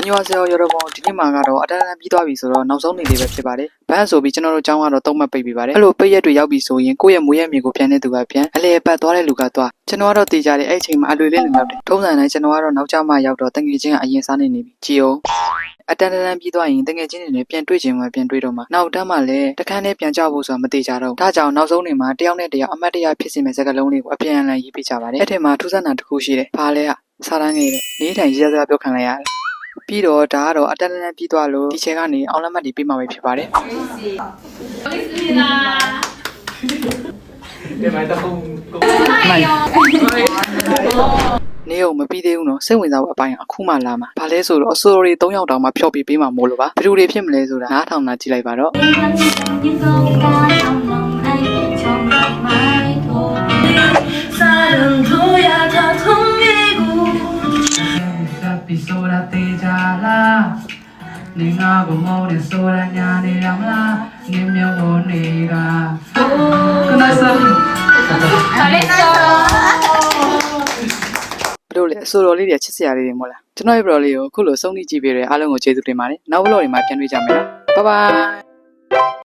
안녕하세요 여러분ဒီနေ့မှာကတော့အတန်းတန်းပြီးသွားပြီဆိုတော့နောက်ဆုံးနေ့လေးပဲဖြစ်ပါတယ်ဘန်းဆိုပြီးကျွန်တော်တို့ကျောင်းကတော့3မှတ်ပိတ်ပြီးပါတယ်အဲ့လိုပိတ်ရက်တွေရောက်ပြီဆိုရင်ကိုယ့်ရဲ့မွေးရမြေကိုပြန်တဲ့သူကပြန်အလေပတ်သွားတဲ့လူကသွားကျွန်တော်ကတော့တေးကြတယ်အဲ့အချိန်မှာအလွေလေးလုံရောက်တယ်ထုံးစံတိုင်းကျွန်တော်ကတော့နောက်ကျမှရောက်တော့တငယ်ချင်းကအရင်စားနေပြီကြည်အောင်အတန်းတန်းပြီးသွားရင်တငယ်ချင်းတွေနဲ့ပြန်တွေ့ချင်မှပြန်တွေ့တော့မှနောက်တန်းမှလည်းတခန်းနဲ့ပြန်ကြဖို့ဆိုတာမသေးကြတော့ဒါကြောင့်နောက်ဆုံးနေမှာတယောက်နဲ့တယောက်အမတ်တရဖြစ်စီမဲ့စကားလုံးလေးကိုအပြန်အလှန်ရေးပေးကြပါတယ်အဲ့ထက်မှာထူးဆန်းတာတစ်ခုရှိတယ်ဘာလဲကစားတန်းငယ်တဲ့နေထိုင်ရစကားပြောခံလိုက်ရတယ်ပြီးတော့ဒါကတော့အတန်းတန်းပြီးသွားလို့ဒီချဲကနေအောင်လက်မှတ်တွေပေးမှာပဲဖြစ်ပါတယ်ဒီမှာတော့နေအောင်မပြီးသေးဘူးနော်စိတ်ဝင်စားဖို့အပိုင်းအခုမှလာမှာဘာလဲဆိုတော့အစိုးရ3ယောက်တောင်မှဖျော်ပေးမှာမို့လို့ပါဘယ်လိုတွေဖြစ်မလဲဆိုတာနားထောင်တာကြည့်လိုက်ပါတော့Episoda te jala Ninga como de sola nyane ramla Nimyo nega Kunasa ဘယ်လိုလဲအစိုးရလေးတွေချစ်စရာလေးတွေမို့လားကျွန်တော်ရဲ့ bro လေးကိုအခုလိုစုံနေကြည့်ပေးရတဲ့အားလုံးကိုကျေးဇူးတင်ပါတယ်နောက် vlog တွေမှာပြန်တွေ့ကြမယ်နော် bye bye